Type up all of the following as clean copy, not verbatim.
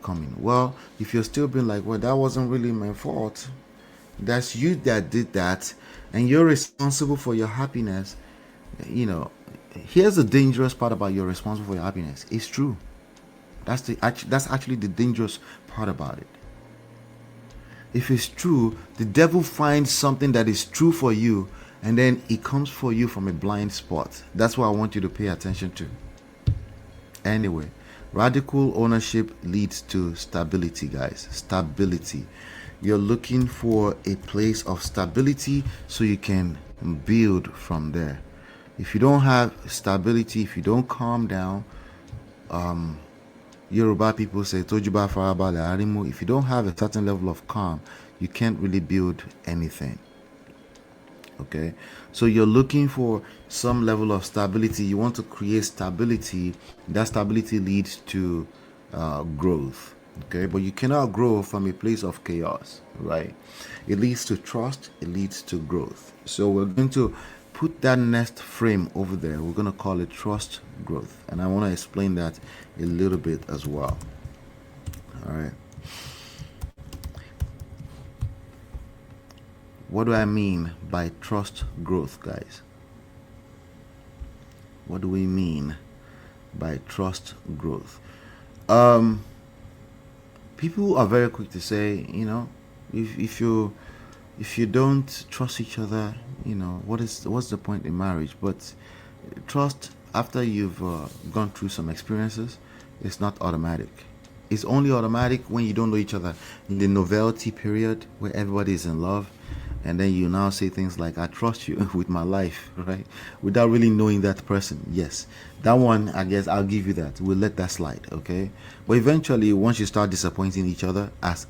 coming? Well, if you're still being like, well, that wasn't really my fault, that's you that did that, and you're responsible for your happiness. You know, here's the dangerous part about you're responsible for your happiness. It's true. That's actually the dangerous part about it. If it's true, the devil finds something that is true for you, and then it comes for you from a blind spot. That's what I want you to pay attention to. Anyway, radical ownership leads to stability, guys. Stability. You're looking for a place of stability so you can build from there. If you don't have stability, if you don't calm down, Yoruba people say, Tojuba farabale arimu. If you don't have a certain level of calm, you can't really build anything. Okay, so you're looking for some level of stability. You want to create stability. That stability leads to growth. Okay, but you cannot grow from a place of chaos, right? It leads to trust, it leads to growth. So we're going to put that next frame over there. We're going to call it trust growth, and I want to explain that a little bit as well. All right, what do I mean by trust growth, guys? What do we mean by trust growth? People are very quick to say, if you don't trust each other, what's the point in marriage? But trust, after you've gone through some experiences, it's not automatic. It's only automatic when you don't know each other in the novelty period where everybody is in love, and then you now say things like, I trust you with my life, right? Without really knowing that person. Yes, that one, I guess I'll give you that. We'll let that slide, okay? But eventually, once you start disappointing each other, as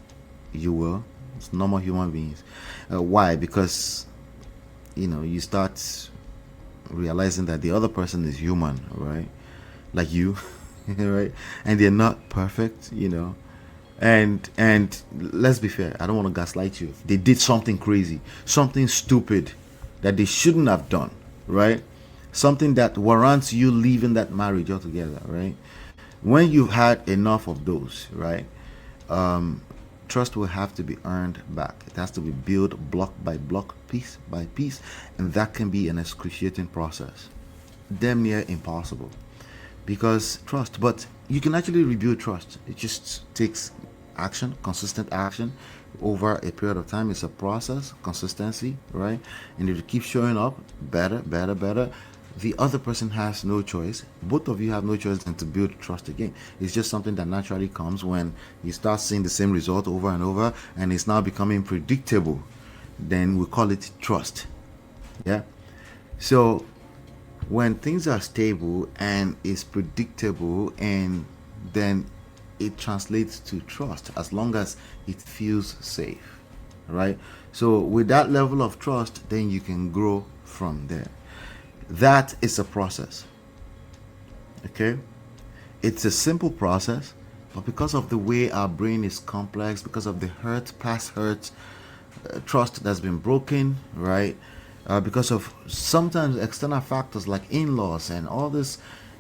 you will, it's normal human beings. Why? Because you start realizing that the other person is human, right? Like you, right? And they're not perfect, and let's be fair, I don't want to gaslight you. They did something crazy, something stupid that they shouldn't have done, right? Something that warrants you leaving that marriage altogether, right? When you've had enough of those, right, trust will have to be earned back. It has to be built block by block, piece by piece, and that can be an excruciating process, damn near impossible. Because trust, but you can actually rebuild trust. It just takes action, consistent action over a period of time. It's a process, consistency, right? And if you keep showing up better, better, better, the other person has no choice. Both of you have no choice than to build trust again. It's just something that naturally comes when you start seeing the same result over and over, and it's now becoming predictable. Then we call it trust. Yeah. So when things are stable and is predictable, and then it translates to trust as long as it feels safe, right? So with that level of trust, then you can grow from there. That is a process. Okay, it's a simple process, but because of the way our brain is complex, because of the past hurt, trust that's been broken, right? Because of sometimes external factors like in-laws and all this,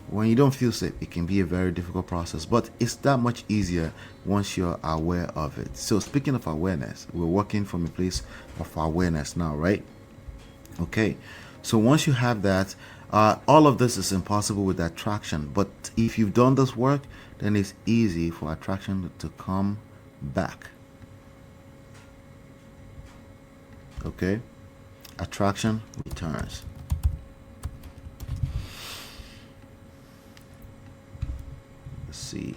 when you don't feel safe, it can be a very difficult process, but it's that much easier once you're aware of it. So speaking of awareness, we're working from a place of awareness now, right? Okay, so once you have that, all of this is impossible with attraction, but if you've done this work, then it's easy for attraction to come back. Okay, attraction returns. Let's see.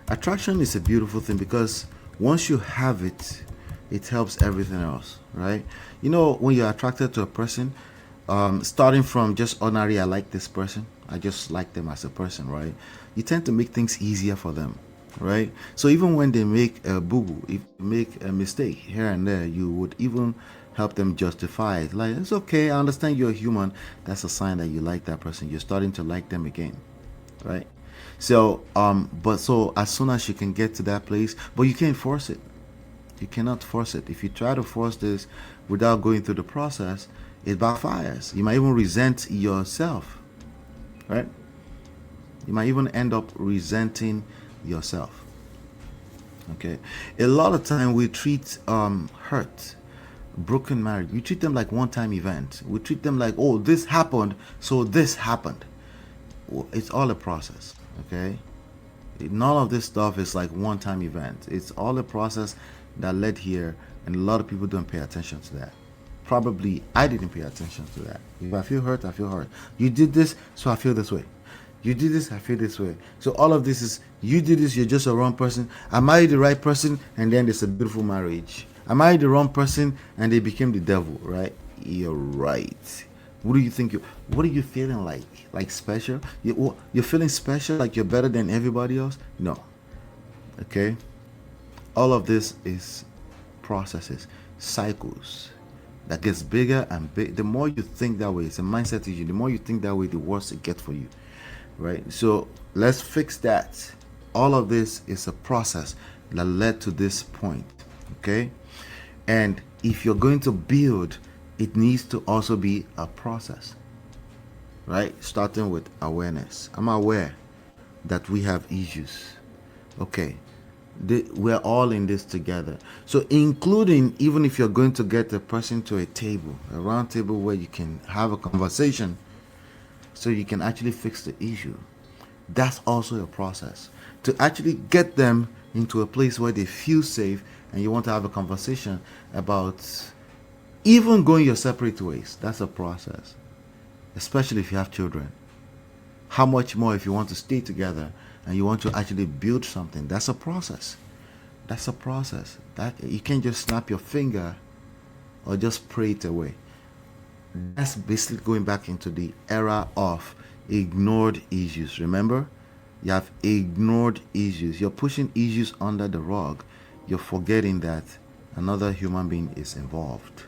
Attraction is a beautiful thing because once you have it, it helps everything else, right? When you're attracted to a person, starting from just ordinary, I like this person, I just like them as a person, right? You tend to make things easier for them, right? So even when they make a boo boo, if they make a mistake here and there, you would even help them justify it. Like, it's okay, I understand you're human. That's a sign that you like that person. You're starting to like them again, right? So, but so as soon as you can get to that place, but you can't force it. You cannot force it. If you try to force this without going through the process, it backfires. You might even resent yourself, right? You might even end up resenting yourself. Okay, a lot of time we treat hurt, broken marriage, we treat them like one-time event. We treat them like, oh, this happened, so this happened. Well, it's all a process. Okay, none of this stuff is like one-time event. It's all a process that led here, and a lot of people don't pay attention to that. Probably I didn't pay attention to that. If I feel hurt, I feel hurt. You did this, so I feel this way. You did this, I feel this way. So all of this is, you did this, you're just a wrong person. I married the right person, and then there's a beautiful marriage. I married the wrong person, and they became the devil, right? You're right. What do you think? What are you feeling like? Like special? You're feeling special, like you're better than everybody else? No. Okay? All of this is processes, cycles that gets bigger and big. The more you think that way, it's a mindset issue. The more you think that way, the worse it gets for you, right? So let's fix that. All of this is a process that led to this point, okay? And if you're going to build, it needs to also be a process, right? Starting with awareness. I'm aware that we have issues. Okay, we're all in this together. So including, even if you're going to get a person to a table, a round table where you can have a conversation so you can actually fix the issue, that's also a process to actually get them into a place where they feel safe, and you want to have a conversation about even going your separate ways. That's a process, especially if you have children. How much more if you want to stay together and you want to actually build something? That's a process. That's a process. That you can't just snap your finger or just pray it away. That's basically going back into the era of ignored issues. Remember? You have ignored issues. You're pushing issues under the rug. You're forgetting that another human being is involved.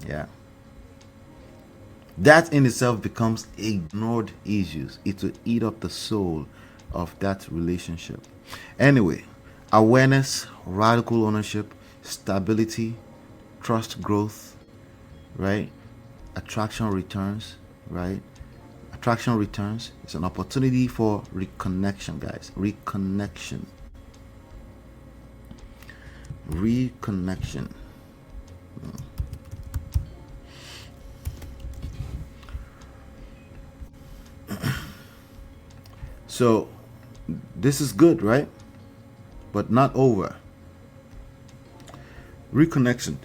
Yeah. That in itself becomes ignored issues. It will eat up the soul of that relationship. Anyway, awareness, radical ownership, stability, trust growth, right? Attraction returns, right? Attraction returns. It's an opportunity for reconnection, guys. Reconnection. Reconnection. So this is good, right? But not over. Reconnection.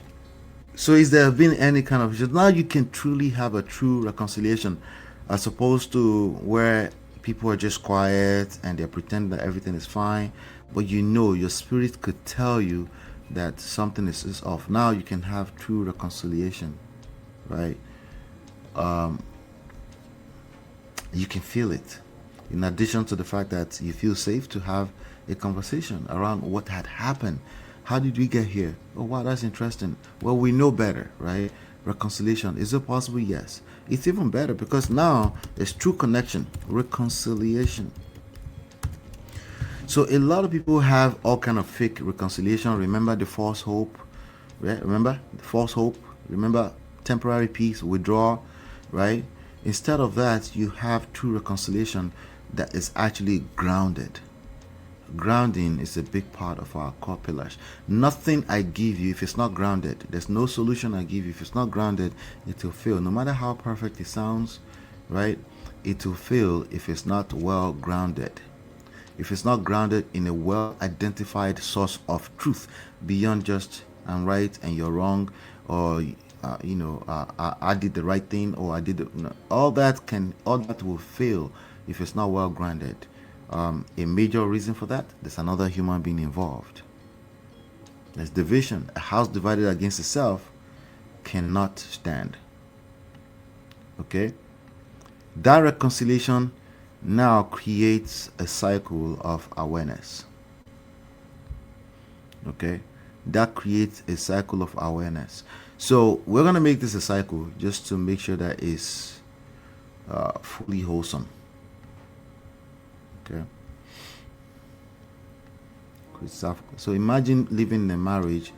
So is there been any kind of, now you can truly have a true reconciliation, as opposed to where people are just quiet and they pretend that everything is fine, but you know your spirit could tell you that something is off. Now you can have true reconciliation, right? You can feel it. In addition to the fact that you feel safe to have a conversation around what had happened. How did we get here? Oh, wow, that's interesting. Well, we know better, right? Reconciliation. Is it possible? Yes. It's even better because now there's true connection, reconciliation. So a lot of people have all kind of fake reconciliation. Remember the false hope, right? Remember the false hope. Remember temporary peace, withdrawal, right? Instead of that, you have true reconciliation that is actually grounded. Grounding is a big part of our core pillars. Nothing I give you, if it's not grounded, there's no solution I give you, if it's not grounded, it will fail. No matter how perfect it sounds, right? It will fail if it's not well grounded. If it's not grounded in a well identified source of truth beyond just I'm right and you're wrong, or I did the right thing, or I did all that will fail if it's not well grounded. A major reason for that, there's another human being involved. There's division. A house divided against itself cannot stand. Okay? That reconciliation now creates a cycle of awareness. Okay? That creates a cycle of awareness. So we're going to make this a cycle just to make sure that it's fully wholesome. Okay. So imagine living in a marriage